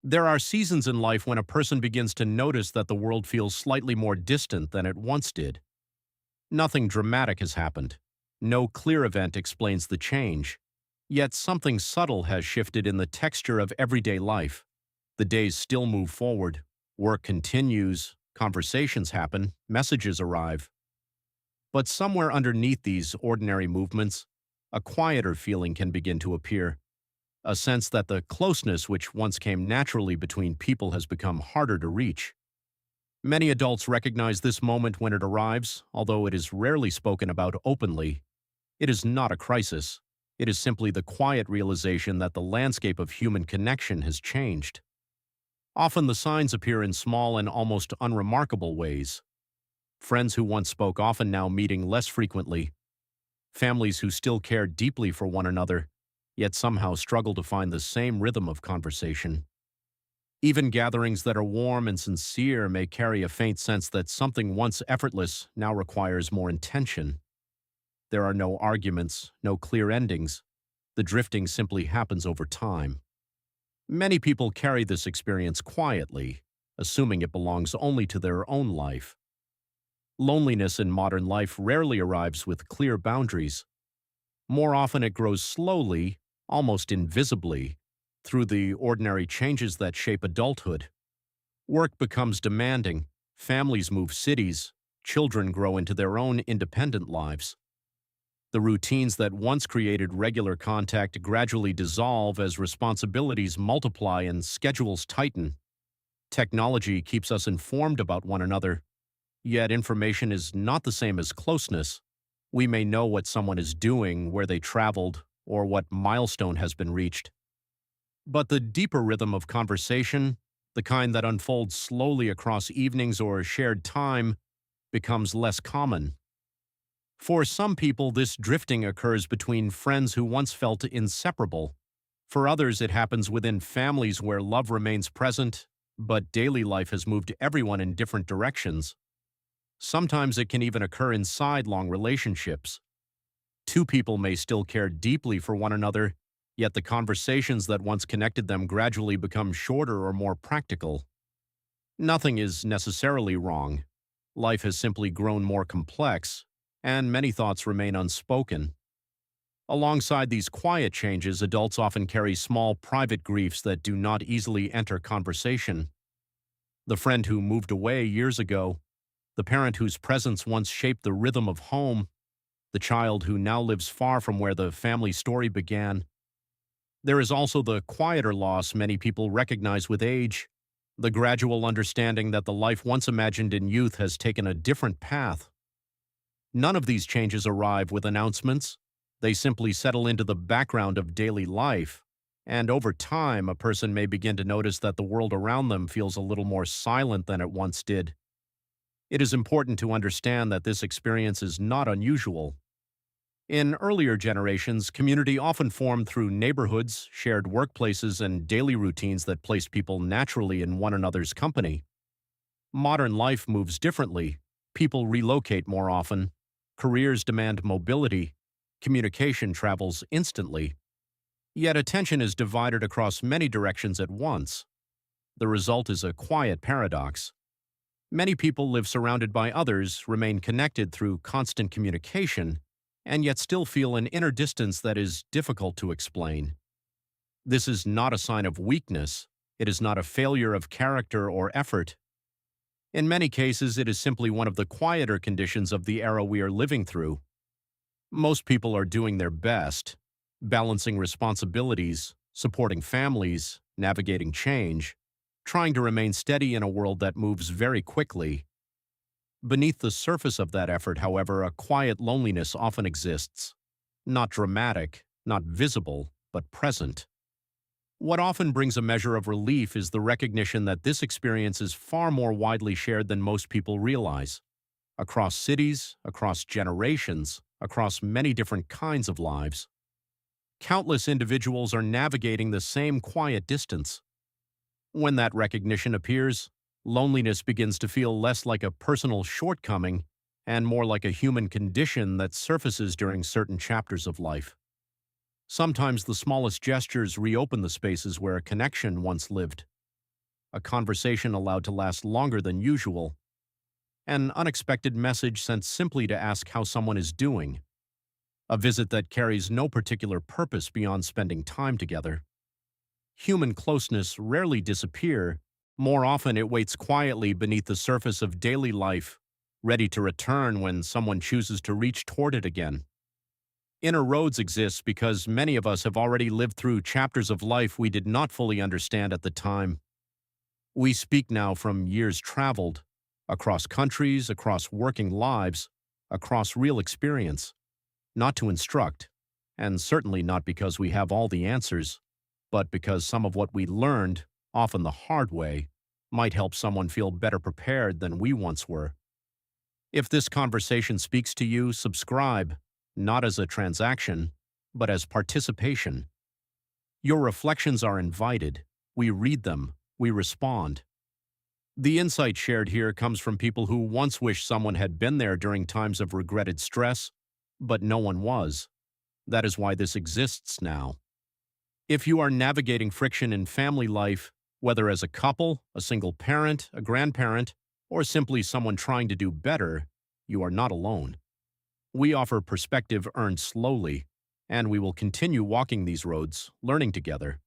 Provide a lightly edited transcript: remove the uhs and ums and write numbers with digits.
There are seasons in life when a person begins to notice that the world feels slightly more distant than it once did. Nothing dramatic has happened. No clear event explains the change. Yet something subtle has shifted in the texture of everyday life. The days still move forward. Work continues. Conversations happen. Messages arrive. But somewhere underneath these ordinary movements, a quieter feeling can begin to appear. A sense that the closeness which once came naturally between people has become harder to reach. Many adults recognize this moment when it arrives, although it is rarely spoken about openly. It is not a crisis. It is simply the quiet realization that the landscape of human connection has changed. Often the signs appear in small and almost unremarkable ways. Friends who once spoke often now meeting less frequently. Families who still care deeply for one another, yet somehow struggle to find the same rhythm of conversation. Even gatherings that are warm and sincere may carry a faint sense that something once effortless now requires more intention. There are no arguments, no clear endings. The drifting simply happens over time. Many people carry this experience quietly, assuming it belongs only to their own life. Loneliness in modern life rarely arrives with clear boundaries. More often it grows slowly, almost invisibly, through the ordinary changes that shape adulthood. Work becomes demanding, families move cities, children grow into their own independent lives. The routines that once created regular contact gradually dissolve as responsibilities multiply and schedules tighten. Technology keeps us informed about one another, yet information is not the same as closeness. We may know what someone is doing, where they traveled, or what milestone has been reached. But the deeper rhythm of conversation, the kind that unfolds slowly across evenings or shared time, becomes less common. For some people, this drifting occurs between friends who once felt inseparable. For others, it happens within families where love remains present, but daily life has moved everyone in different directions. Sometimes it can even occur inside long relationships. Two people may still care deeply for one another, yet the conversations that once connected them gradually become shorter or more practical. Nothing is necessarily wrong. Life has simply grown more complex, and many thoughts remain unspoken. Alongside these quiet changes, adults often carry small private griefs that do not easily enter conversation. The friend who moved away years ago, the parent whose presence once shaped the rhythm of home, the child who now lives far from where the family story began. There is also the quieter loss many people recognize with age, the gradual understanding that the life once imagined in youth has taken a different path. None of these changes arrive with announcements. They simply settle into the background of daily life, and over time, a person may begin to notice that the world around them feels a little more silent than it once did. It is important to understand that this experience is not unusual. In earlier generations, community often formed through neighborhoods, shared workplaces, and daily routines that placed people naturally in one another's company. Modern life moves differently. People relocate more often. Careers demand mobility. Communication travels instantly. Yet attention is divided across many directions at once. The result is a quiet paradox. Many people live surrounded by others, remain connected through constant communication, and yet still feel an inner distance that is difficult to explain. This is not a sign of weakness. It is not a failure of character or effort. In many cases, it is simply one of the quieter conditions of the era we are living through. Most people are doing their best, balancing responsibilities, supporting families, navigating change, trying to remain steady in a world that moves very quickly. Beneath the surface of that effort, however, a quiet loneliness often exists. Not dramatic, not visible, but present. What often brings a measure of relief is the recognition that this experience is far more widely shared than most people realize. Across cities, across generations, across many different kinds of lives. Countless individuals are navigating the same quiet distance. When that recognition appears, loneliness begins to feel less like a personal shortcoming and more like a human condition that surfaces during certain chapters of life. Sometimes the smallest gestures reopen the spaces where a connection once lived. a conversation allowed to last longer than usual, an unexpected message sent simply to ask how someone is doing, a visit that carries no particular purpose beyond spending time together. Human closeness rarely disappears. More often it waits quietly beneath the surface of daily life, ready to return when someone chooses to reach toward it again. Inner roads exist because many of us have already lived through chapters of life we did not fully understand at the time. We speak now from years traveled, across countries, across working lives, across real experience, not to instruct, and certainly not because we have all the answers, but because some of what we learned, often the hard way, might help someone feel better prepared than we once were. If this conversation speaks to you, subscribe, not as a transaction, but as participation. Your reflections are invited. We read them. We respond. The insight shared here comes from people who once wished someone had been there during times of regretted stress, but no one was. That is why this exists now. If you are navigating friction in family life, whether as a couple, a single parent, a grandparent, or simply someone trying to do better, you are not alone. We offer perspective earned slowly, and we will continue walking these roads, learning together.